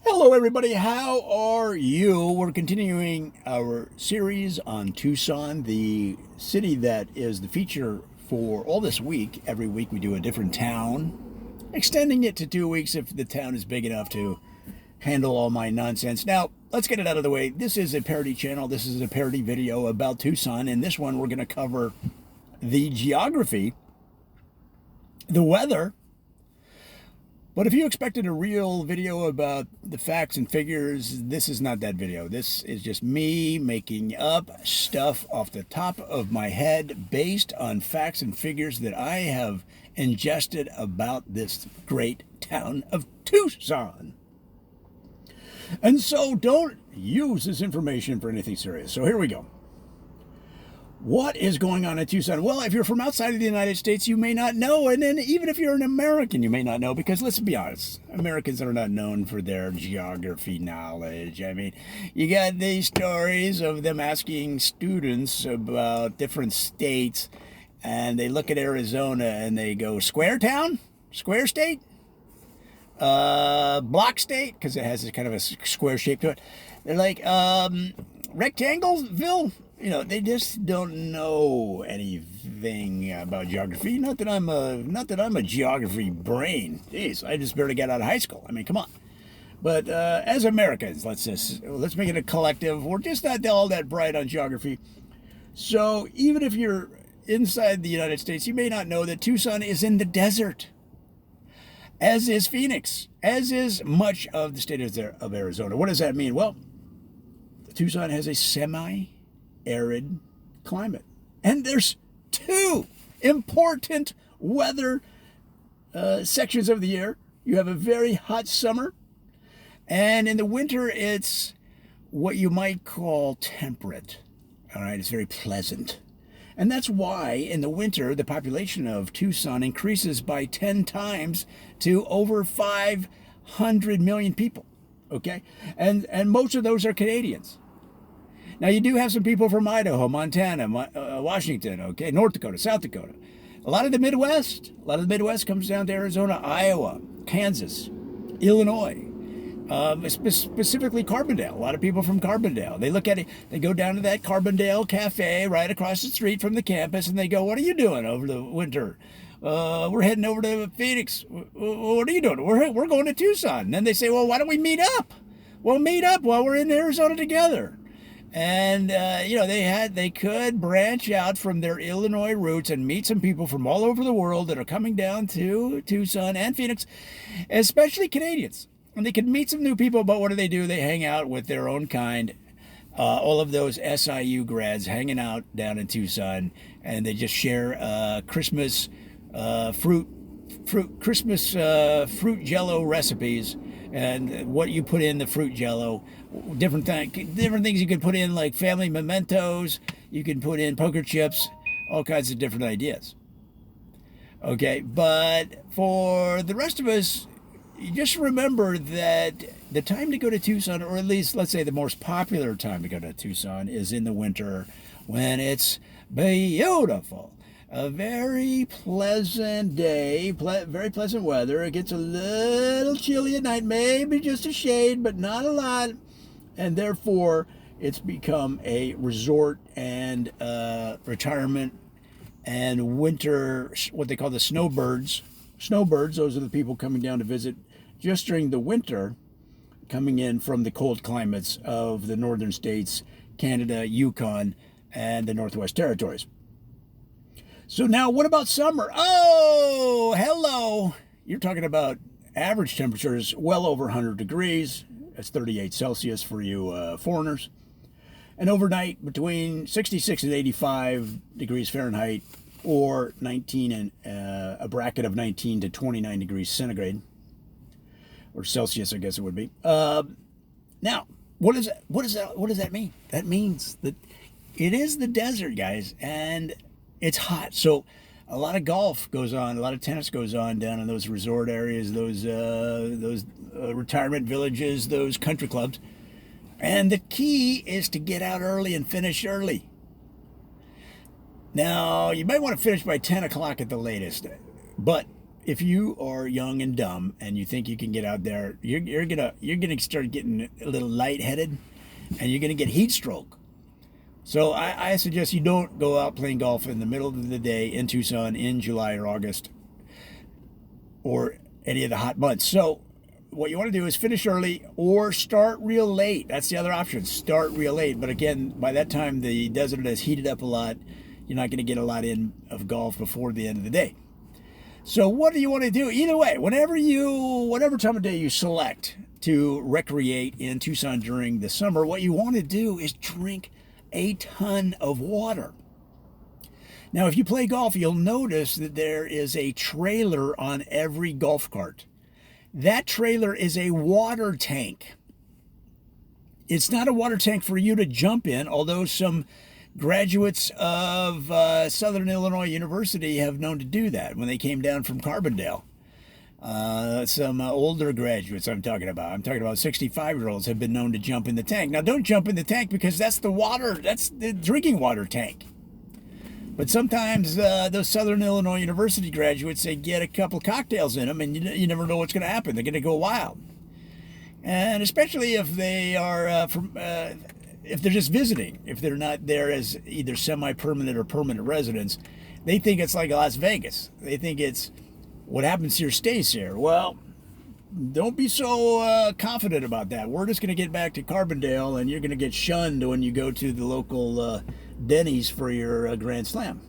Hello, everybody. How are you? We're continuing our series on Tucson, the city that is the feature for all this week. Every week we do a different town, extending it to 2 weeks if the town is big enough to handle all my nonsense. Now, let's get it out of the way. This is a parody channel. This is a parody video about Tucson. In this one, we're going to cover the geography, the weather. But if you expected a real video about the facts and figures, this is not that video. This is just me making up stuff off the top of my head based on facts and figures that I have ingested about this great town of Tucson. And so don't use this information for anything serious. So here we go. What is going on in Tucson? Well, if you're from outside of the United States, you may not know. And then even if you're an American, you may not know, because let's be honest, Americans are not known for their geography knowledge. I mean, you got these stories of them asking students about different states, and they look at Arizona and they go, square town? Square state? Block state? Because it has this kind of a square shape to it. They're like, rectangleville? You know, they just don't know anything about geography. Not that I'm a geography brain. Jeez, I just barely got out of high school. I mean, come on. But as Americans, let's make it a collective. We're just not all that bright on geography. So even if you're inside the United States, you may not know that Tucson is in the desert, as is Phoenix, as is much of the state of Arizona. What does that mean? Well, Tucson has a semi-arid climate. And there's two important weather sections of the year. You have a very hot summer, and in the winter, it's what you might call temperate. All right, it's very pleasant. And that's why in the winter, the population of Tucson increases by 10 times to over 500 million people. Okay? And most of those are Canadians. Now, you do have some people from Idaho, Montana, Washington, okay, North Dakota, South Dakota. A lot of the Midwest comes down to Arizona, Iowa, Kansas, Illinois, specifically Carbondale. A lot of people from Carbondale. They look at it, they go down to that Carbondale Cafe right across the street from the campus, and they go, what are you doing over the winter? We're heading over to Phoenix. What are you doing? We're going to Tucson. And then they say, well, why don't we meet up? Well, meet up while we're in Arizona together. And, they could branch out from their Illinois roots and meet some people from all over the world that are coming down to Tucson and Phoenix, especially Canadians. And they could meet some new people, but what do? They hang out with their own kind. All of those SIU grads hanging out down in Tucson, and they just share Christmas fruit Jello recipes, and what you put in the fruit Jello, different things you can put in, like family mementos. You can put in poker chips, all kinds of different ideas. Okay, but for the rest of us, you just remember that the time to go to Tucson, or at least let's say the most popular time to go to Tucson, is in the winter when it's beautiful. A very pleasant day, very pleasant weather. It gets a little chilly at night, maybe just a shade, but not a lot. And therefore, it's become a resort and retirement and winter, what they call the snowbirds. Snowbirds, those are the people coming down to visit just during the winter, coming in from the cold climates of the northern states, Canada, Yukon, and the Northwest Territories. So now, what about summer? Oh, hello. You're talking about average temperatures well over 100 degrees. That's 38 Celsius for you foreigners. And overnight between 66 and 85 degrees Fahrenheit, or 19 and a bracket of 19 to 29 degrees centigrade, or Celsius, I guess it would be. Now, what does that mean? That means that it is the desert, guys, and it's hot. So a lot of golf goes on, a lot of tennis goes on down in those resort areas, those retirement villages, those country clubs. And the key is to get out early and finish early. Now, you might want to finish by 10 o'clock at the latest, but if you are young and dumb and you think you can get out there, you're gonna start getting a little lightheaded, and you're gonna get heat stroke. So I suggest you don't go out playing golf in the middle of the day in Tucson in July or August or any of the hot months. So what you want to do is finish early or start real late. That's the other option. Start real late. But again, by that time the desert has heated up a lot. You're not going to get a lot in of golf before the end of the day. So what do you want to do? Either way, whatever time of day you select to recreate in Tucson during the summer, what you want to do is drink a ton of water. Now, if you play golf, you'll notice that there is a trailer on every golf cart. That trailer is a water tank. It's not a water tank for you to jump in, although some graduates of Southern Illinois University have known to do that when they came down from Carbondale. Some older graduates I'm talking about 65-year-olds have been known to jump in the tank. Now, don't jump in the tank because that's the drinking water tank. But sometimes those Southern Illinois University graduates, they get a couple cocktails in them, and you never know what's going to happen. They're going to go wild. And especially if they are if they're just visiting, if they're not there as either semi-permanent or permanent residents, they think it's like Las Vegas. They think it's what happens here stays here. Well, don't be so confident about that. We're just going to get back to Carbondale, and you're going to get shunned when you go to the local Denny's for your Grand Slam.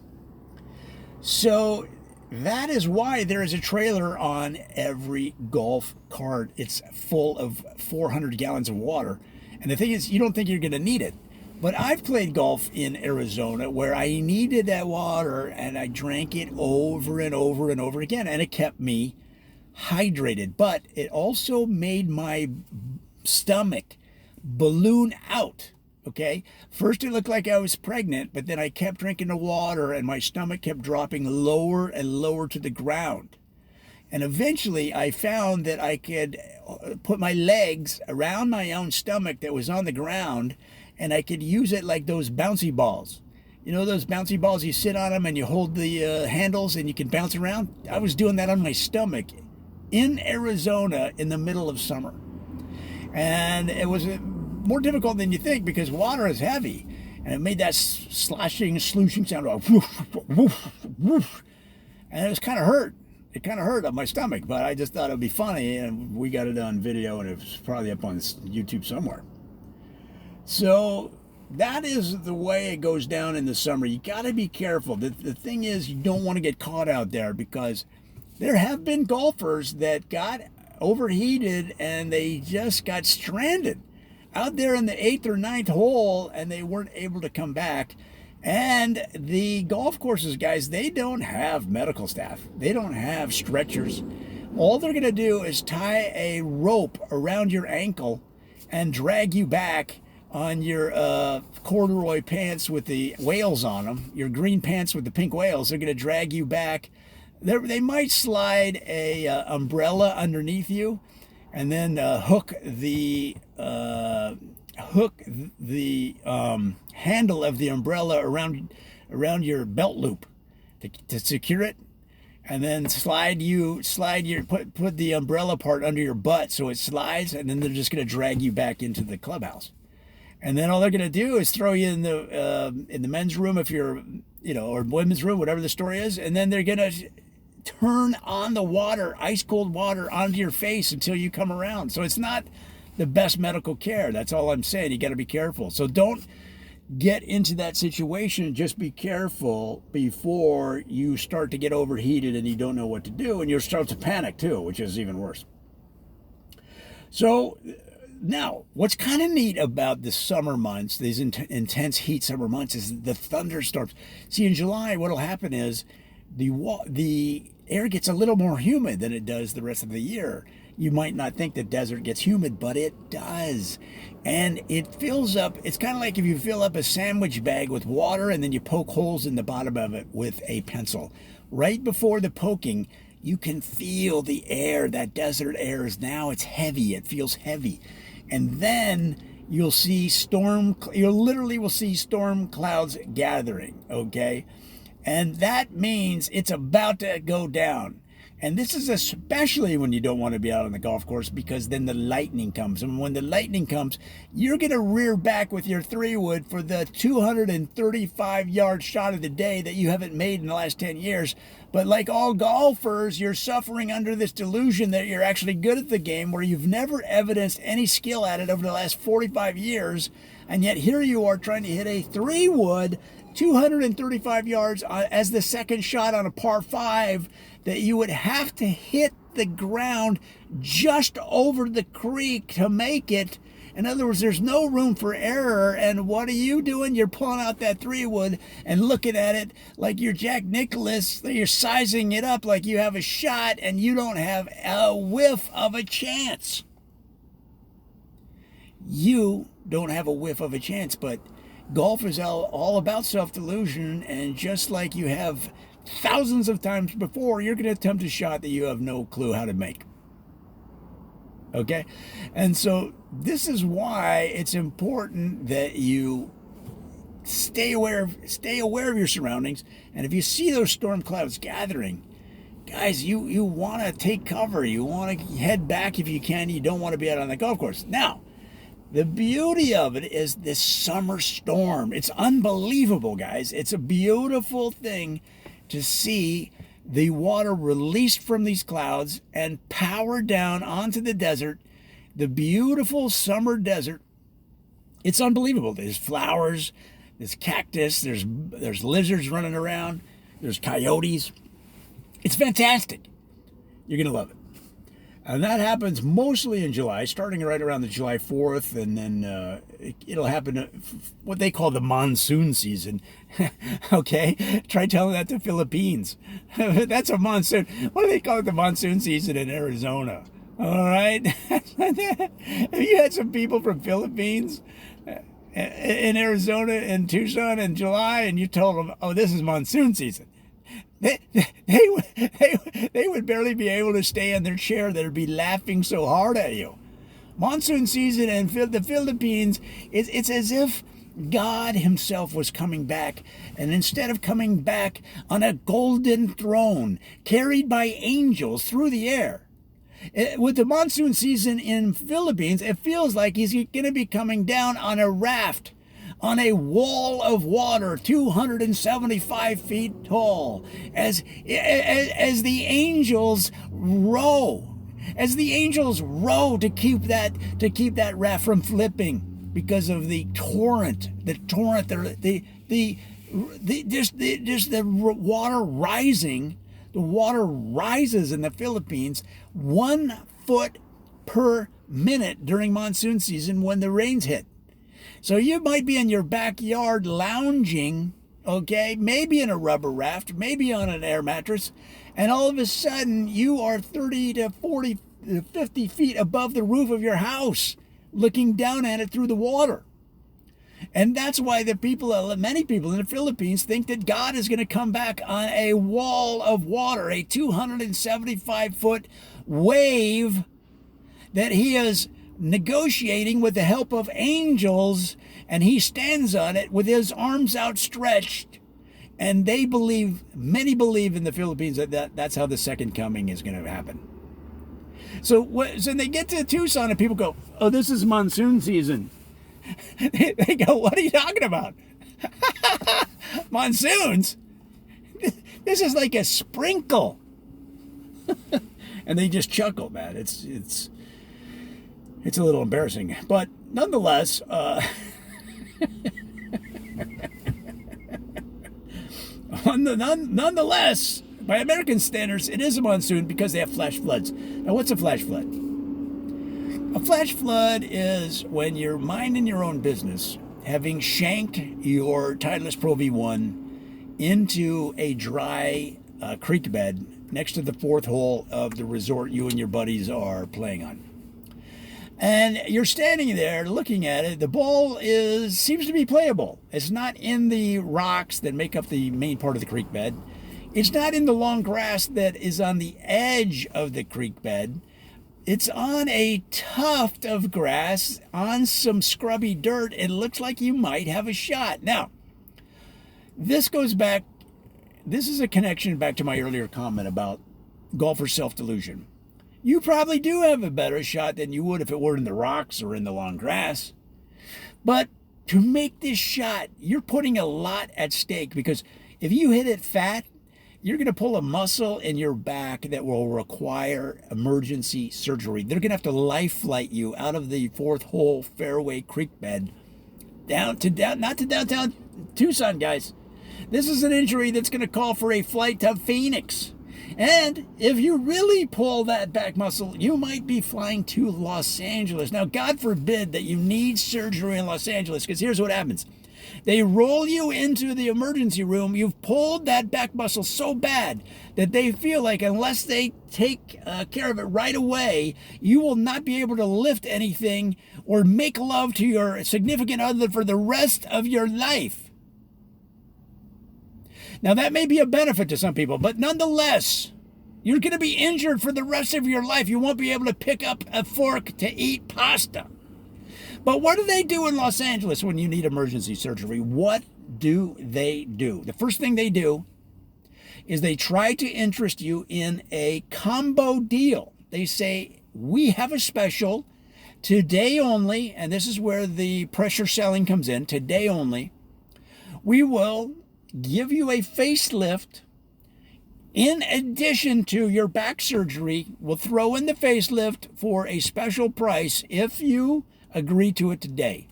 So that is why there is a trailer on every golf cart. It's full of 400 gallons of water. And the thing is, you don't think you're going to need it. But I've played golf in Arizona where I needed that water, and I drank it over and over and over again, and it kept me hydrated. But it also made my stomach balloon out. Okay, first it looked like I was pregnant, but then I kept drinking the water and my stomach kept dropping lower and lower to the ground. And eventually I found that I could put my legs around my own stomach that was on the ground, and I could use it like those bouncy balls. You know those bouncy balls, you sit on them and you hold the handles and you can bounce around? I was doing that on my stomach in Arizona in the middle of summer. And it was more difficult than you think because water is heavy, and it made that sloshing, slooshing sound, like woof, woof, woof. And it was kind of hurt. It kind of hurt on my stomach, but I just thought it would be funny, and we got it on video, and it was probably up on YouTube somewhere. So that is the way it goes down in the summer. You got to be careful. The thing is, you don't want to get caught out there because there have been golfers that got overheated and they just got stranded out there in the 8th or 9th hole, and they weren't able to come back. And the golf courses, guys, they don't have medical staff. They don't have stretchers. All they're going to do is tie a rope around your ankle and drag you back on your corduroy pants with the whales on them, your green pants with the pink whales. They're going to drag you back. They might slide a umbrella underneath you, and then hook the handle of the umbrella around your belt loop to secure it, and then put the umbrella part under your butt so it slides, and then they're just going to drag you back into the clubhouse. And then all they're going to do is throw you in the men's room if you're, or women's room, whatever the story is, and then they're going to turn on the water, ice cold water, onto your face until you come around. So it's not the best medical care. That's all I'm saying. You got to be careful. So don't get into that situation. Just be careful before you start to get overheated and you don't know what to do, and you'll start to panic too, which is even worse. So now, what's kind of neat about the summer months, these intense heat summer months, is the thunderstorms. See, in July, what'll happen is the air gets a little more humid than it does the rest of the year. You might not think the desert gets humid, but it does. And it fills up. It's kind of like if you fill up a sandwich bag with water and then you poke holes in the bottom of it with a pencil. Right before the poking, you can feel the air. That desert air is now, it's heavy. It feels heavy. And then you literally will see storm clouds gathering, okay? And that means it's about to go down. And this is especially when you don't want to be out on the golf course, because then the lightning comes. And when the lightning comes, you're going to rear back with your 3-wood for the 235-yard shot of the day that you haven't made in the last 10 years. But like all golfers, you're suffering under this delusion that you're actually good at the game, where you've never evidenced any skill at it over the last 45 years. And yet here you are trying to hit a 3-wood 235 yards as the second shot on a par 5 that you would have to hit the ground just over the creek to make it. In other words, there's no room for error. And what are you doing? You're pulling out that 3-wood and looking at it like you're Jack Nicklaus. You're sizing it up like you have a shot, and you don't have a whiff of a chance. You don't have a whiff of a chance, but golf is all about self-delusion, and just like you have thousands of times before, you're going to attempt a shot that you have no clue how to make. Okay? And so this is why it's important that you stay aware of your surroundings. And if you see those storm clouds gathering, guys, you want to take cover. You want to head back if you can. You don't want to be out on the golf course. Now, the beauty of it is this summer storm. It's unbelievable, guys. It's a beautiful thing to see the water released from these clouds and power down onto the desert, the beautiful summer desert. It's unbelievable. There's flowers, there's cactus, there's lizards running around, there's coyotes. It's fantastic. You're going to love it. And that happens mostly in July, starting right around the July 4th, and then it'll happen what they call the monsoon season. Okay? Try telling that to Philippines. That's a monsoon. What do they call it? The monsoon season in Arizona. All right? Have you had some people from Philippines in Arizona, in Tucson in July, and you told them, oh, this is monsoon season? They would barely be able to stay in their chair. They'd be laughing so hard at you. Monsoon season in the Philippines, it's as if God himself was coming back. And instead of coming back on a golden throne, carried by angels through the air, with the monsoon season in Philippines, it feels like he's going to be coming down on a raft, on a wall of water 275 feet tall, as the angels row. As the angels row to keep that raft from flipping because of the torrent, just the water rising. The water rises in the Philippines 1 foot per minute during monsoon season when the rains hit. So you might be in your backyard lounging, okay, maybe in a rubber raft, maybe on an air mattress, and all of a sudden you are 30 to 40 to 50 feet above the roof of your house, looking down at it through the water. And that's why many people in the Philippines think that God is going to come back on a wall of water, a 275-foot wave that he is negotiating with the help of angels, and he stands on it with his arms outstretched. And many believe in the Philippines that's how the second coming is going to happen. So they get to Tucson and people go, oh, this is monsoon season. They go, what are you talking about? Monsoons? This is like a sprinkle. And they just chuckle, man. It's a little embarrassing, but nonetheless, nonetheless, by American standards, it is a monsoon because they have flash floods. Now, what's a flash flood? A flash flood is when you're minding your own business, having shanked your Titleist Pro V1 into a dry creek bed next to the 4th hole of the resort you and your buddies are playing on. And you're standing there looking at it. The ball seems to be playable. It's not in the rocks that make up the main part of the creek bed. It's not in the long grass that is on the edge of the creek bed. It's on a tuft of grass, on some scrubby dirt. It looks like you might have a shot. Now, this is a connection back to my earlier comment about golfer self-delusion. You probably do have a better shot than you would if it were in the rocks or in the long grass. But to make this shot, you're putting a lot at stake, because if you hit it fat, you're going to pull a muscle in your back that will require emergency surgery. They're going to have to life flight you out of the fourth hole fairway creek bed not to downtown Tucson, guys. This is an injury that's going to call for a flight to Phoenix. And if you really pull that back muscle, you might be flying to Los Angeles. Now, God forbid that you need surgery in Los Angeles, because here's what happens. They roll you into the emergency room. You've pulled that back muscle so bad that they feel like unless they take care of it right away, you will not be able to lift anything or make love to your significant other for the rest of your life. Now, that may be a benefit to some people, but nonetheless, you're going to be injured for the rest of your life. You won't be able to pick up a fork to eat pasta. But what do they do in Los Angeles when you need emergency surgery? What do they do? The first thing they do is they try to interest you in a combo deal. They say, we have a special today only, and this is where the pressure selling comes in, today only. We will give you a facelift in addition to your back surgery. We'll throw in the facelift for a special price if you agree to it today.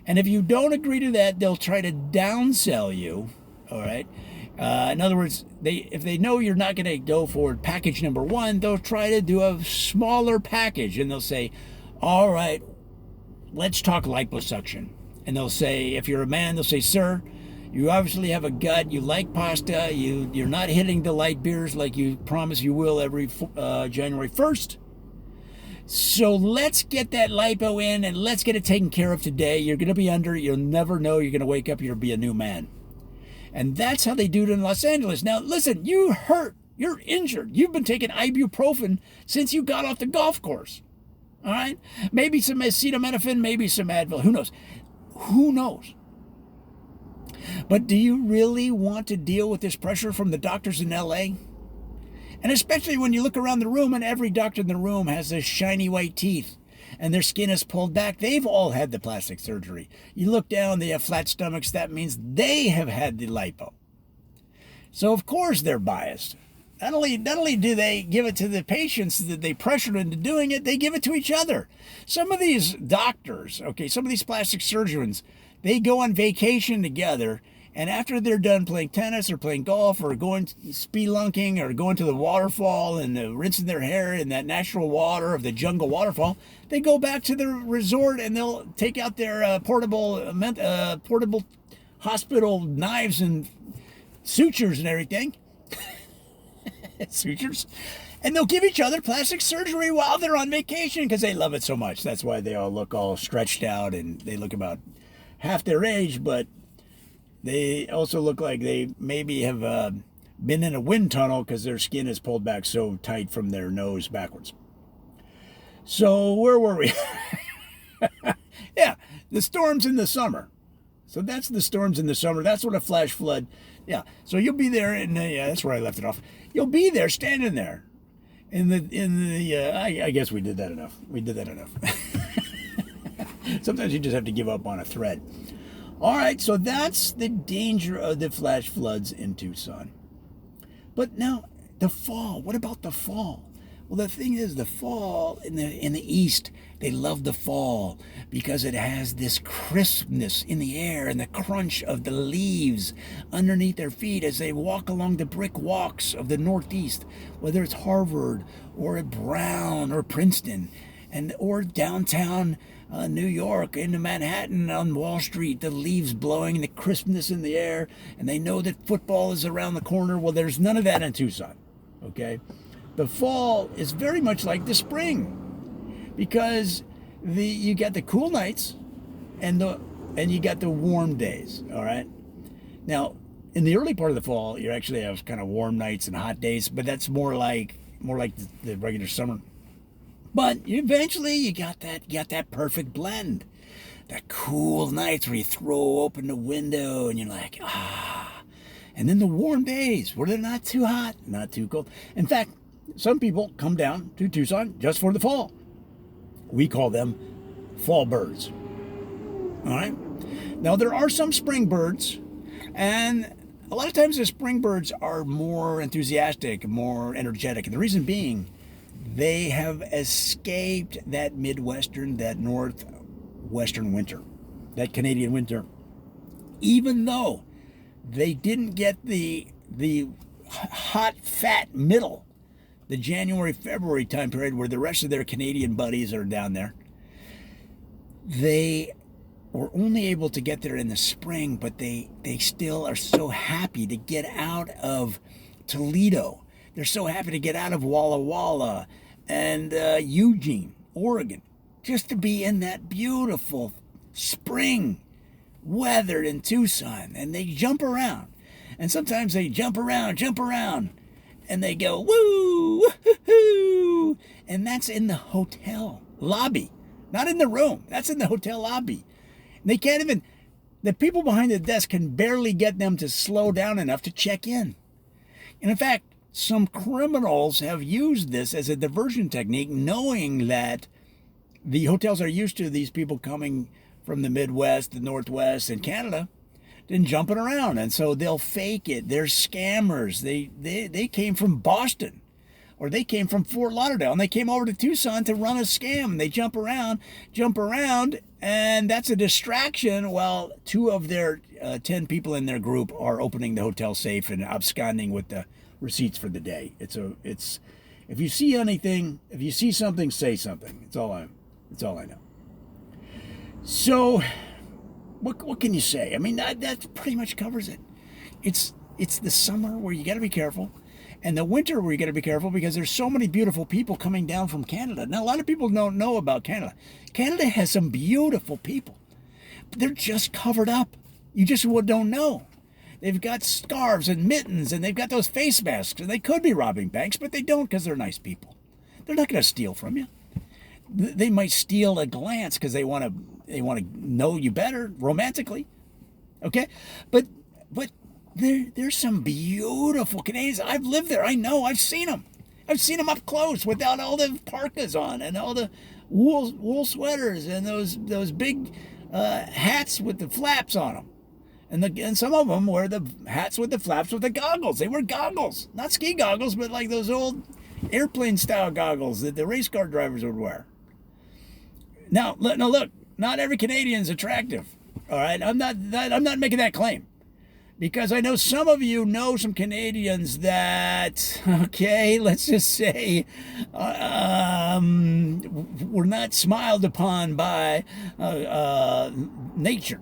And if you don't agree to that, they'll try to downsell you. All right. In other words, if they know you're not going to go for package number one, they'll try to do a smaller package, and they'll say, all right, let's talk liposuction. And they'll say, if you're a man, they'll say, sir, you obviously have a gut, you like pasta, you're not hitting the light beers like you promise you will every January 1st. So let's get that lipo in and let's get it taken care of today. You're going to be under, you'll never know, you're going to wake up, you'll be a new man. And that's how they do it in Los Angeles. Now, listen, you hurt, you're injured. You've been taking ibuprofen since you got off the golf course. All right? Maybe some acetaminophen, maybe some Advil. Who knows? Who knows? But do you really want to deal with this pressure from the doctors in LA? And especially when you look around the room and every doctor in the room has this shiny white teeth and their skin is pulled back. They've all had the plastic surgery. You look down, they have flat stomachs. That means they have had the lipo. So of course they're biased. Not only do they give it to the patients that they pressure into doing it, they give it to each other. Some of these doctors, some of these plastic surgeons, they go on vacation together, and after they're done playing tennis or playing golf or going spelunking or going to the waterfall and rinsing their hair in that natural water of the jungle waterfall, they go back to the resort and they'll take out their portable hospital knives and sutures and everything. Sutures. And they'll give each other plastic surgery while they're on vacation because they love it so much. That's why they all look all stretched out and they look about half their age, but they also look like they maybe have been in a wind tunnel because their skin is pulled back so tight from their nose backwards. So where were we? Yeah, the storms in the summer. So that's the storms in the summer. That's what a flash flood. Yeah. So you'll be there, and yeah, that's where I left it off. You'll be there, standing there, I guess we did that enough. Sometimes you just have to give up on a thread. All right, so that's the danger of the flash floods in Tucson. But now, the fall. What about the fall? Well, the thing is, the fall in the East, they love the fall because it has this crispness in the air and the crunch of the leaves underneath their feet as they walk along the brick walks of the Northeast, whether it's Harvard or Brown or Princeton, or downtown New York, into Manhattan on Wall Street, the leaves blowing, the crispness in the air, and they know that football is around the corner. Well, there's none of that in Tucson, okay? The fall is very much like the spring because you got the cool nights and you got the warm days, all right? Now, in the early part of the fall, you actually have kind of warm nights and hot days, but that's more like the regular summer. But eventually you got that perfect blend. That cool nights where you throw open the window and you're like, ah. And then the warm days where they're not too hot, not too cold. In fact, some people come down to Tucson just for the fall. We call them fall birds. All right. Now, there are some spring birds, and a lot of times the spring birds are more enthusiastic, more energetic. And the reason being, they have escaped that Midwestern, that Northwestern winter, that Canadian winter. Even though they didn't get the hot, fat middle, the January, February time period where the rest of their Canadian buddies are down there, they were only able to get there in the spring, but they still are so happy to get out of Toledo. They're so happy to get out of Walla Walla and Eugene, Oregon, just to be in that beautiful spring weather in Tucson. And they jump around. And sometimes they jump around, and they go, woo, woo, and that's in the hotel lobby, not in the room. That's in the hotel lobby. They can't even, the people behind the desk can barely get them to slow down enough to check in. And in fact, some criminals have used this as a diversion technique, knowing that the hotels are used to these people coming from the Midwest, the Northwest, and Canada, and jumping around. And so they'll fake it. They're scammers. They came from Boston, or they came from Fort Lauderdale, and they came over to Tucson to run a scam. They jump around, and that's a distraction while 2 of their 10 people in their group are opening the hotel safe and absconding with the receipts for the day. It's if you see anything, if you see something, say something. It's all I know. So what can you say? I mean, that pretty much covers it. It's the summer where you got to be careful, and the winter where you got to be careful, because there's so many beautiful people coming down from Canada. Now, a lot of people don't know about Canada. Canada has some beautiful people, but they're just covered up. You just don't know. They've got scarves and mittens, and they've got those face masks, and they could be robbing banks, but they don't, because they're nice people. They're not going to steal from you. They might steal a glance because they want to know you better romantically, okay? But there's some beautiful Canadians. I've lived there. I know. I've seen them. I've seen them up close without all the parkas on and all the wool sweaters and those big hats with the flaps on them. And some of them wear the hats with the flaps with the goggles. They wear goggles, not ski goggles, but like those old airplane style goggles that the race car drivers would wear. Now look, not every Canadian is attractive. All right, I'm not making that claim, because I know some of you know some Canadians that, okay, let's just say, were not smiled upon by nature.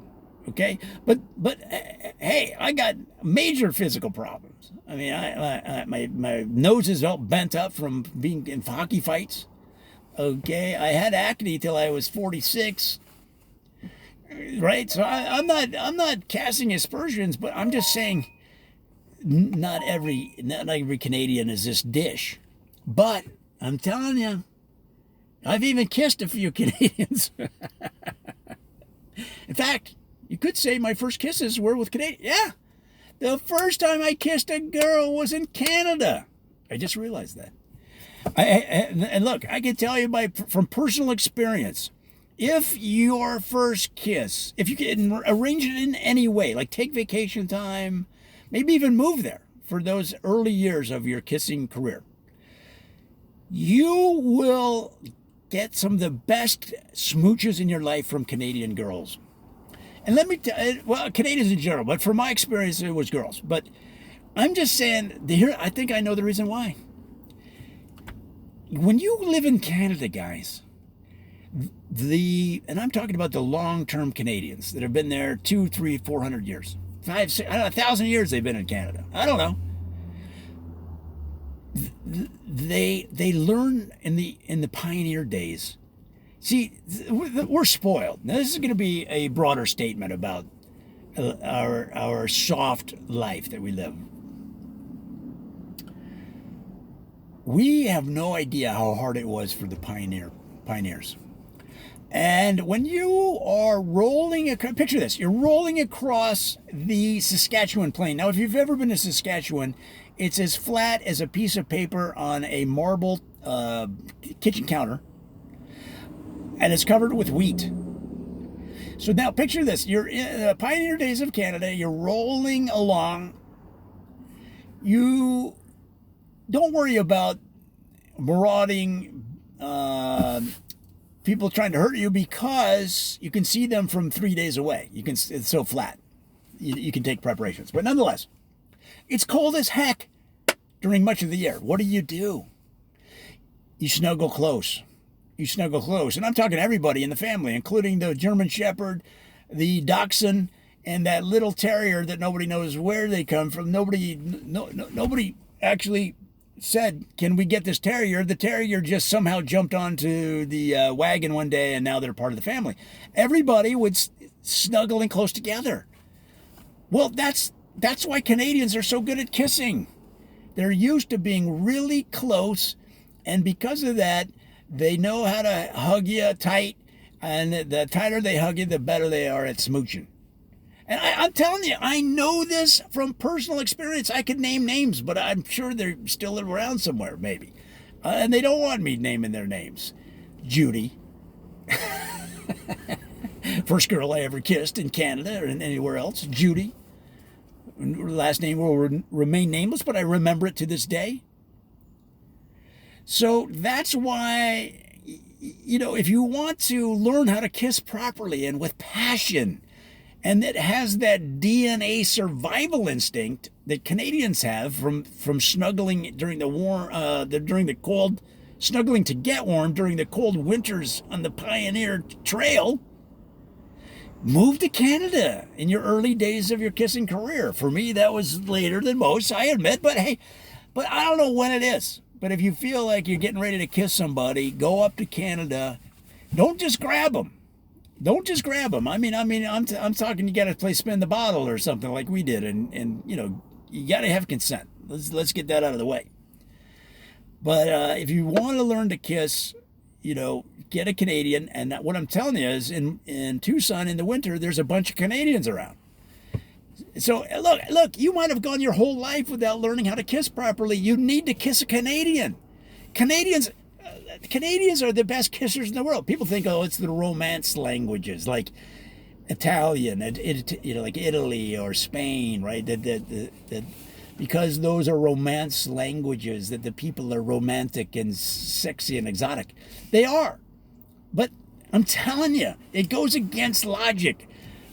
Okay, but hey, I got major physical problems. I mean, my nose is all bent up from being in hockey fights. Okay, I had acne till I was 46. Right, so I'm not casting aspersions, but I'm just saying, not every Canadian is this dish. But I'm telling you, I've even kissed a few Canadians. In fact, you could say my first kisses were with Canadians. Yeah, the first time I kissed a girl was in Canada. I just realized that. And look, I can tell you from personal experience, if your first kiss, if you can arrange it in any way, like take vacation time, maybe even move there for those early years of your kissing career, you will get some of the best smooches in your life from Canadian girls. And let me tell you, well, Canadians in general, but from my experience, it was girls. But I'm just saying, I think I know the reason why. When you live in Canada, guys, and I'm talking about the long-term Canadians that have been there 200, 300, 400 years, 500, 600, I don't know, 1,000 years they've been in Canada. I don't know. They learn in the pioneer days. See, we're spoiled. Now, this is going to be a broader statement about our soft life that we live. We have no idea how hard it was for the pioneers. And when you are picture this, you're rolling across the Saskatchewan plain. Now, if you've ever been to Saskatchewan, It's as flat as a piece of paper on a marble kitchen counter, and it's covered with wheat. So now picture this. You're in the pioneer days of Canada. You're rolling along. You don't worry about marauding people trying to hurt you because you can see them from 3 days away. It's so flat. You can take preparations. But nonetheless, it's cold as heck during much of the year. What do? You snuggle close. You snuggle close. And I'm talking to everybody in the family, including the German Shepherd, the Dachshund, and that little terrier that nobody knows where they come from. Nobody actually said, can we get this terrier? The terrier just somehow jumped onto the wagon one day, and now they're part of the family. Everybody would snuggle in close together. Well, that's why Canadians are so good at kissing. They're used to being really close, and because of that, they know how to hug you tight, and the tighter they hug you, the better they are at smooching. And I'm telling you, I know this from personal experience. I could name names, but I'm sure they're still around somewhere, maybe. And they don't want me naming their names. Judy. First girl I ever kissed in Canada or anywhere else. Judy. Last name will remain nameless, but I remember it to this day. So that's why, if you want to learn how to kiss properly and with passion, and it has that DNA survival instinct that Canadians have from snuggling during the cold, snuggling to get warm during the cold winters on the Pioneer Trail, move to Canada in your early days of your kissing career. For me, that was later than most, I admit, but hey, I don't know when it is. But if you feel like you're getting ready to kiss somebody, go up to Canada. Don't just grab them. Don't just grab them. I'm talking. You got to play spin the bottle or something like we did, and you got to have consent. Let's get that out of the way. But if you want to learn to kiss, get a Canadian. And what I'm telling you is, in Tucson in the winter, there's a bunch of Canadians around. So look, you might have gone your whole life without learning how to kiss properly. You need to kiss a Canadian. Canadians are the best kissers in the world. People think, it's the romance languages like Italian, like Italy or Spain, right? Because those are romance languages, that the people are romantic and sexy and exotic. They are. But I'm telling you, it goes against logic.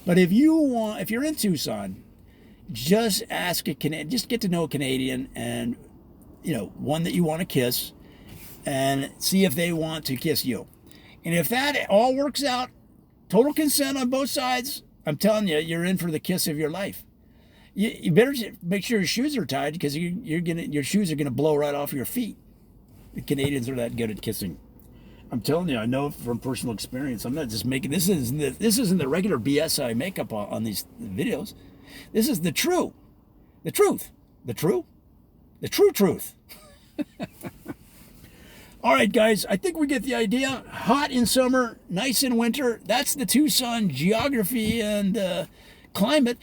But if you're in Tucson, just just get to know a Canadian, and one that you want to kiss, and see if they want to kiss you. And if that all works out, total consent on both sides, I'm telling you, you're in for the kiss of your life. You better make sure your shoes are tied, because your shoes are gonna blow right off your feet. The Canadians are that good at kissing. I'm telling you, I know from personal experience. I'm not just making this isn't the regular BS I make up on these videos. This is the truth. All right, guys, I think we get the idea. Hot in summer, nice in winter. That's the Tucson geography and climate.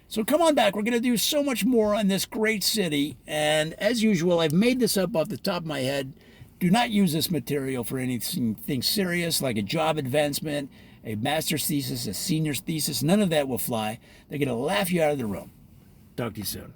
So come on back. We're going to do so much more on this great city. And as usual, I've made this up off the top of my head. Do not use this material for anything serious, like a job advancement, a master's thesis, a senior's thesis. None of that will fly. They're going to laugh you out of the room. Talk to you soon.